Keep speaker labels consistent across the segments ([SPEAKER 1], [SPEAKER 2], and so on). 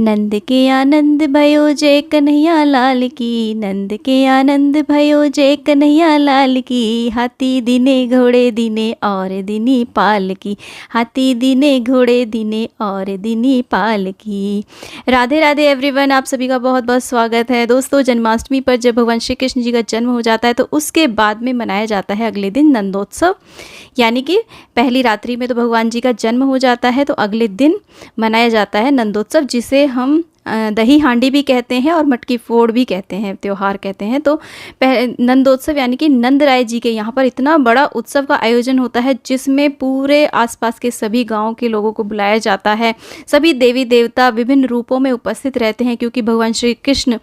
[SPEAKER 1] नंद के आनंद भयो जय कन्हैया लाल की, नंद के आनंद भयो जय कन्हैया लाल की। हाथी दिने घोड़े दिने और दिनी पाल की, हाथी दिने घोड़े दिने और दिनी पाल की। राधे राधे एवरीवन, आप सभी का बहुत बहुत स्वागत है। दोस्तों, जन्माष्टमी पर जब भगवान श्री कृष्ण जी का जन्म हो जाता है तो उसके बाद में मनाया जाता है अगले दिन नंदोत्सव, यानी कि पहली रात्रि में तो भगवान जी का जन्म हो जाता है तो अगले दिन मनाया जाता है नंदोत्सव, जिसे हम दही हांडी भी कहते हैं और मटकी फोड़ भी कहते हैं, त्यौहार कहते हैं। तो नंदोत्सव यानी कि नंद राय जी के यहाँ पर इतना बड़ा उत्सव का आयोजन होता है जिसमें पूरे आसपास के सभी गांवों के लोगों को बुलाया जाता है। सभी देवी देवता विभिन्न रूपों में उपस्थित रहते हैं क्योंकि भगवान श्री कृष्ण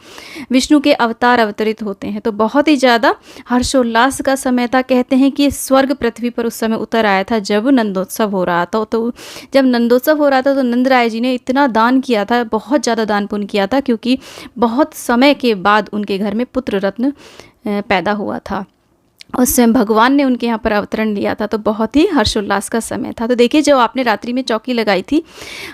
[SPEAKER 1] विष्णु के अवतार अवतरित होते हैं। तो बहुत ही ज़्यादा हर्षोल्लास का समय था। कहते हैं कि स्वर्ग पृथ्वी पर उस समय उतर आया था जब नंदोत्सव हो रहा था। तो जब नंदोत्सव हो रहा था तो नंद राय जी ने इतना दान किया था, बहुत ज़्यादा दान पुण्य किया था, क्योंकि बहुत समय के बाद उनके घर में पुत्र रत्न पैदा हुआ था। उस समय भगवान ने उनके यहाँ पर अवतरण लिया था। तो बहुत ही हर्षोल्लास का समय था। तो देखिए, जो आपने रात्रि में चौकी लगाई थी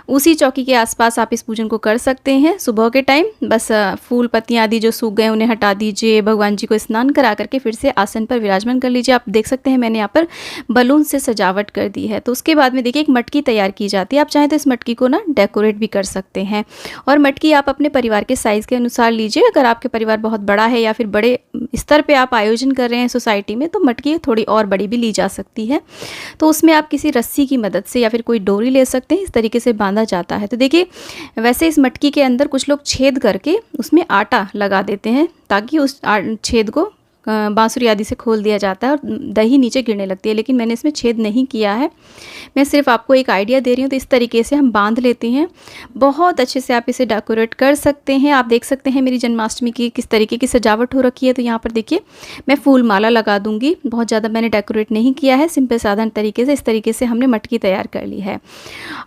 [SPEAKER 1] उसी चौकी के आसपास आप इस पूजन को कर सकते हैं। सुबह के टाइम बस फूल पत्तियाँ आदि जो सूख गए उन्हें हटा दीजिए, भगवान जी को स्नान करा करके फिर से आसन पर विराजमान कर लीजिए। आप देख सकते हैं मैंने यहाँ पर बलून से सजावट कर दी है। तो उसके बाद में देखिए एक मटकी तैयार की जाती है। आप चाहें तो इस मटकी को ना डेकोरेट भी कर सकते हैं, और मटकी आप अपने परिवार के साइज़ के अनुसार लीजिए। अगर आपके परिवार बहुत बड़ा है या फिर बड़े स्तर पर आप आयोजन कर रहे हैं सोसाइटी में, तो मटकी थोड़ी और बड़ी भी ली जा सकती है। तो उसमें आप किसी रस्सी की मदद से या फिर कोई डोरी ले सकते हैं, इस तरीके से बांधा जाता है। तो देखिए, वैसे इस मटकी के अंदर कुछ लोग छेद करके उसमें आटा लगा देते हैं ताकि उस छेद को बांसुरी आदि से खोल दिया जाता है और दही नीचे गिरने लगती है, लेकिन मैंने इसमें छेद नहीं किया है। मैं सिर्फ आपको एक आइडिया दे रही हूँ। तो इस तरीके से हम बांध लेते हैं। बहुत अच्छे से आप इसे डेकोरेट कर सकते हैं। आप देख सकते हैं मेरी जन्माष्टमी की किस तरीके की सजावट हो रखी है। तो यहाँ पर देखिए मैं फूल माला लगा दूँगी। बहुत ज़्यादा मैंने डेकोरेट नहीं किया है, सिंपल साधारण तरीके से इस तरीके से हमने मटकी तैयार कर ली है।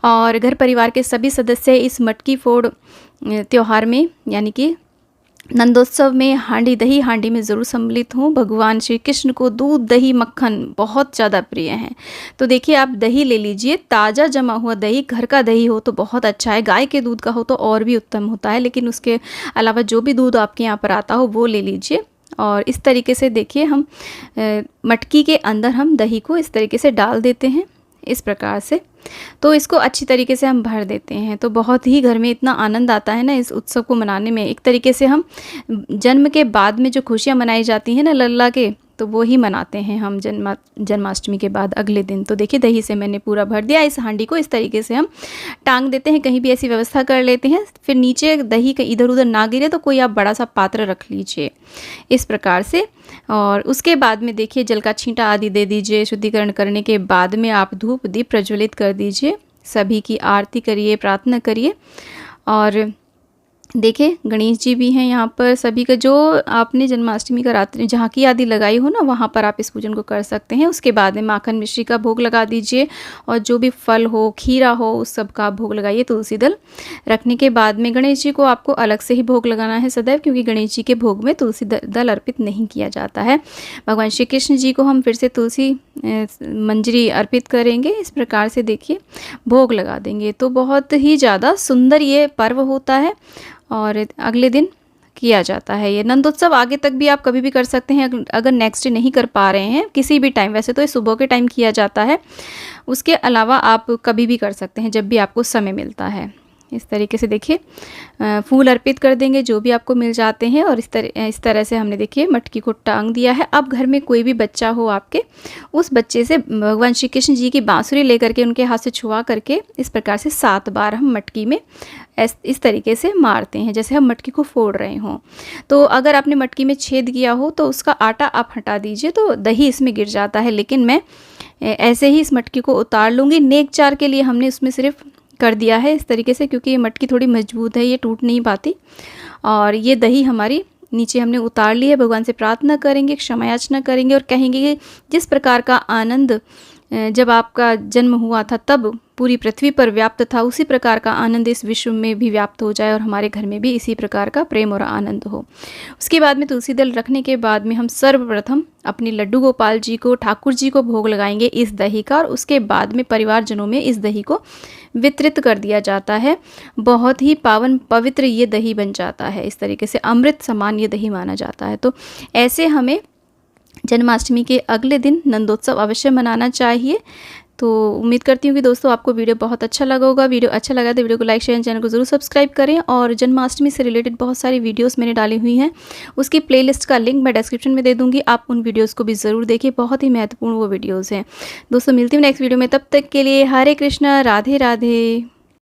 [SPEAKER 1] और घर परिवार के सभी सदस्य इस मटकी फोड़ त्यौहार में यानी कि नंदोत्सव में दही हांडी में ज़रूर सम्मिलित हूँ। भगवान श्री कृष्ण को दूध दही मक्खन बहुत ज़्यादा प्रिय हैं। तो देखिए, आप दही ले लीजिए, ताज़ा जमा हुआ दही, घर का दही हो तो बहुत अच्छा है, गाय के दूध का हो तो और भी उत्तम होता है, लेकिन उसके अलावा जो भी दूध आपके यहाँ पर आता हो वो ले लीजिए। और इस तरीके से देखिए हम मटकी के अंदर हम दही को इस तरीके से डाल देते हैं, इस प्रकार से। तो इसको अच्छी तरीके से हम भर देते हैं। तो बहुत ही घर में इतना आनंद आता है ना इस उत्सव को मनाने में। एक तरीके से हम जन्म के बाद में जो खुशियाँ मनाई जाती हैं ना लल्ला के, तो वो ही मनाते हैं हम जन्माष्टमी के बाद अगले दिन। तो देखिए, दही से मैंने पूरा भर दिया। इस हांडी को इस तरीके से हम टांग देते हैं, कहीं भी ऐसी व्यवस्था कर लेते हैं। फिर नीचे दही का इधर उधर ना गिरे तो कोई आप बड़ा सा पात्र रख लीजिए इस प्रकार से। और उसके बाद में देखिए जल का छींटा आदि दे दीजिए। शुद्धिकरण करने के बाद में आप धूप दीप प्रज्वलित कर दीजिए, सभी की आरती करिए, प्रार्थना करिए। और देखिए गणेश जी भी हैं यहाँ पर। सभी का जो आपने जन्माष्टमी का रात्रि झांकी आदि लगाई हो ना, वहाँ पर आप इस पूजन को कर सकते हैं। उसके बाद में माखन मिश्री का भोग लगा दीजिए, और जो भी फल हो, खीरा हो, उस सब का भोग लगाइए। तुलसी दल रखने के बाद में गणेश जी को आपको अलग से ही भोग लगाना है सदैव, क्योंकि गणेश जी के भोग में तुलसी दल अर्पित नहीं किया जाता है। भगवान श्री कृष्ण जी को हम फिर से तुलसी मंजरी अर्पित करेंगे। इस प्रकार से देखिए भोग लगा देंगे। तो बहुत ही ज़्यादा सुंदर ये पर्व होता है और अगले दिन किया जाता है ये नंदोत्सव। आगे तक भी आप कभी भी कर सकते हैं अगर नेक्स्ट डे नहीं कर पा रहे हैं, किसी भी टाइम। वैसे तो ये सुबह के टाइम किया जाता है, उसके अलावा आप कभी भी कर सकते हैं जब भी आपको समय मिलता है। इस तरीके से देखिए फूल अर्पित कर देंगे जो भी आपको मिल जाते हैं। और इस तरह से हमने देखिए मटकी को टांग दिया है। अब घर में कोई भी बच्चा हो आपके, उस बच्चे से भगवान श्री कृष्ण जी की बांसुरी लेकर के उनके हाथ से छुआ करके इस प्रकार से 7 बार हम मटकी में इस तरीके से मारते हैं जैसे हम मटकी को फोड़ रहे हों। तो अगर आपने मटकी में छेद किया हो तो उसका आटा आप हटा दीजिए, तो दही इसमें गिर जाता है। लेकिन मैं ऐसे ही इस मटकी को उतार लूँगी। नेक चार के लिए हमने उसमें सिर्फ कर दिया है इस तरीके से, क्योंकि ये मटकी थोड़ी मजबूत है, ये टूट नहीं पाती। और ये दही हमारी नीचे हमने उतार ली है। भगवान से प्रार्थना करेंगे, क्षमा याचना करेंगे और कहेंगे कि जिस प्रकार का आनंद जब आपका जन्म हुआ था तब पूरी पृथ्वी पर व्याप्त था, उसी प्रकार का आनंद इस विश्व में भी व्याप्त हो जाए और हमारे घर में भी इसी प्रकार का प्रेम और आनंद हो। उसके बाद में तुलसी दल रखने के बाद में हम सर्वप्रथम अपने लड्डू गोपाल जी को, ठाकुर जी को भोग लगाएंगे इस दही का, और उसके बाद में परिवारजनों में इस दही को वितरित कर दिया जाता है। बहुत ही पावन पवित्र ये दही बन जाता है, इस तरीके से अमृत समान ये दही माना जाता है। तो ऐसे हमें जन्माष्टमी के अगले दिन नंदोत्सव अवश्य मनाना चाहिए। तो उम्मीद करती हूँ कि दोस्तों आपको वीडियो बहुत अच्छा लगा होगा। वीडियो अच्छा लगा तो वीडियो को लाइक शेयर, चैनल को ज़रूर सब्सक्राइब करें। और जन्माष्टमी से रिलेटेड बहुत सारी वीडियोस मैंने डाली हुई हैं, उसकी प्लेलिस्ट का लिंक मैं डिस्क्रिप्शन में दे दूँगी, आप उन वीडियोज़ को भी ज़रूर देखिए, बहुत ही महत्वपूर्ण वो वीडियोज़ हैं। दोस्तों मिलती हूँ नेक्स्ट वीडियो में, तब तक के लिए हरे कृष्णा, राधे राधे।